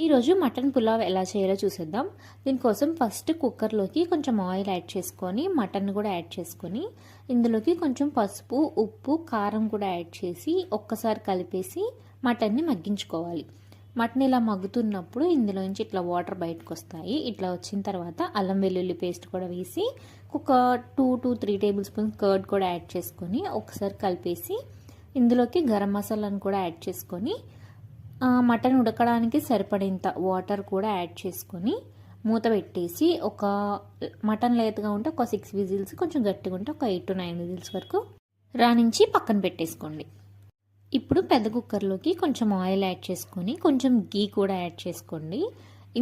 ఈరోజు మటన్ పులావ్ ఎలా చేయాలో చూసేద్దాం. దీనికోసం ఫస్ట్ కుక్కర్లోకి కొంచెం ఆయిల్ యాడ్ చేసుకొని మటన్ కూడా యాడ్ చేసుకొని ఇందులోకి కొంచెం పసుపు, ఉప్పు, కారం కూడా యాడ్ చేసి ఒక్కసారి కలిపేసి మటన్ని మగ్గించుకోవాలి. మటన్ ఇలా మగ్గుతున్నప్పుడు ఇందులోంచి ఇట్లా వాటర్ బయటకు వస్తాయి. ఇట్లా వచ్చిన తర్వాత అల్లం వెల్లుల్లి పేస్ట్ కూడా వేసి ఒక 2 to 3 టేబుల్ స్పూన్స్ కర్డ్ కూడా యాడ్ చేసుకొని ఒకసారి కలిపేసి ఇందులోకి గరం మసాలాను కూడా యాడ్ చేసుకొని మటన్ ఉడకడానికి సరిపడేంత వాటర్ కూడా యాడ్ చేసుకొని మూత పెట్టేసి ఒక మటన్ లేతగా ఉంటే ఒక 6 విజిల్స్, కొంచెం గట్టిగా ఉంటే ఒక 8 to 9 విజిల్స్ వరకు రానించి పక్కన పెట్టేసుకోండి. ఇప్పుడు పెద్ద కుక్కర్లోకి కొంచెం ఆయిల్ యాడ్ చేసుకొని కొంచెం గీ కూడా యాడ్ చేసుకోండి.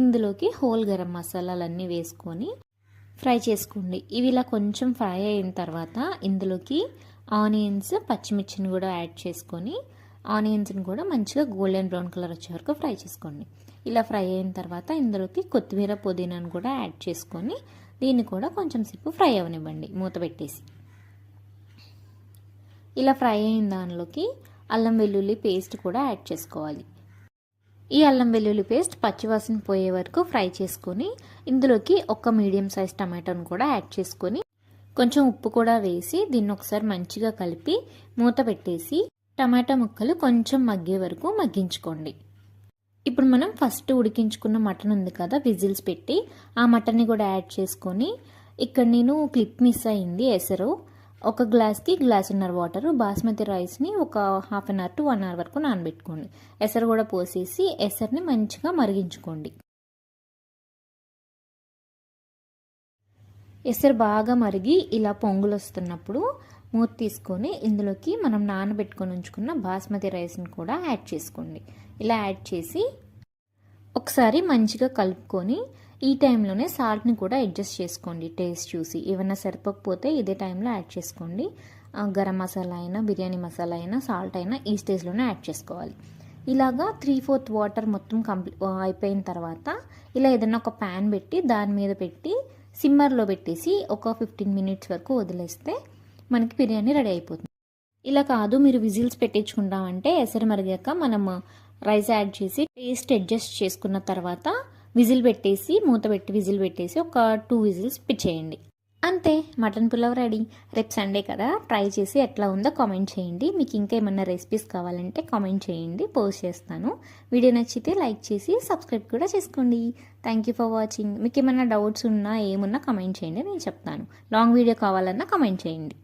ఇందులోకి హోల్ గరం మసాలాలన్నీ వేసుకొని ఫ్రై చేసుకోండి. ఇవి ఇలా కొంచెం ఫ్రై అయిన తర్వాత ఇందులోకి ఆనియన్స్, పచ్చిమిర్చిని కూడా యాడ్ చేసుకొని ఆనియన్స్ని కూడా మంచిగా గోల్డెన్ బ్రౌన్ కలర్ వచ్చే వరకు ఫ్రై చేసుకోండి. ఇలా ఫ్రై అయిన తర్వాత ఇందులోకి కొత్తిమీర, పుదీనాను కూడా యాడ్ చేసుకొని దీన్ని కూడా కొంచెం సేపు ఫ్రై అవనివ్వండి మూత పెట్టేసి. ఇలా ఫ్రై అయిన దానిలోకి అల్లం వెల్లుల్లి పేస్ట్ కూడా యాడ్ చేసుకోవాలి. ఈ అల్లం వెల్లుల్లి పేస్ట్ పచ్చివాసన పోయే వరకు ఫ్రై చేసుకొని ఇందులోకి ఒక మీడియం సైజ్ టమాటోను కూడా యాడ్ చేసుకొని కొంచెం ఉప్పు కూడా వేసి దీన్ని ఒకసారి మంచిగా కలిపి మూత పెట్టేసి టమాటా ముక్కలు కొంచెం మగ్గే వరకు మగ్గించుకోండి. ఇప్పుడు మనం ఫస్ట్ ఉడికించుకున్న మటన్ ఉంది కదా, విజిల్స్ పెట్టి ఆ మటన్ని కూడా యాడ్ చేసుకొని ఇక్కడ నేను క్లిప్ మిస్ అయింది. ఎసరు ఒక గ్లాస్కి గ్లాసున్నర వాటర్, బాస్మతి రైస్ని ఒక 1/2 an hour to 1 hour వరకు నానబెట్టుకోండి. ఎసరు కూడా పోసేసి ఎసరుని మంచిగా మరిగించుకోండి. ఎసరు బాగా మరిగి ఇలా పొంగులు వస్తున్నప్పుడు మూత తీసుకొని ఇందులోకి మనం నానబెట్టుకొని ఉంచుకున్న బాస్మతి రైస్ని కూడా యాడ్ చేసుకోండి. ఇలా యాడ్ చేసి ఒకసారి మంచిగా కలుపుకొని ఈ టైంలోనే సాల్ట్ని కూడా అడ్జస్ట్ చేసుకోండి. టేస్ట్ చూసి ఏమైనా సరిపోకపోతే ఇదే టైంలో యాడ్ చేసుకోండి. గరం మసాలా అయినా, బిర్యానీ మసాలా అయినా, సాల్ట్ అయినా ఈ స్టేజ్లోనే యాడ్ చేసుకోవాలి. ఇలాగా 3/4 వాటర్ మొత్తం అయిపోయిన తర్వాత ఇలా ఏదైనా ఒక ప్యాన్ పెట్టి దాని మీద పెట్టి సిమ్మర్లో పెట్టేసి ఒక 15 minutes వరకు వదిలేస్తే మనకి బిర్యానీ రెడీ అయిపోతుంది. ఇలా కాదు మీరు విజిల్స్ పెట్టించుకుంటామంటే ఎసరు మరిగాక మనం రైస్ యాడ్ చేసి టేస్ట్ అడ్జస్ట్ చేసుకున్న తర్వాత విజిల్ పెట్టేసి మూత పెట్టి విజిల్ పెట్టేసి ఒక 2 విజిల్స్ పిచ్చేయండి. అంతే, మటన్ పులావ్ రెడీ. రేపు సండే కదా, ట్రై చేసి ఎట్లా ఉందో కామెంట్ చేయండి. మీకు ఇంకా ఏమన్నా రెసిపీస్ కావాలంటే కామెంట్ చేయండి, పోస్ట్ చేస్తాను. వీడియో నచ్చితే లైక్ చేసి సబ్స్క్రైబ్ కూడా చేసుకోండి. Thank you for watching. మీకు ఏమన్నా డౌట్స్ ఉన్నా ఏమున్నా కామెంట్ చేయండి, నేను చెప్తాను. లాంగ్ వీడియో కావాలన్నా కామెంట్ చేయండి.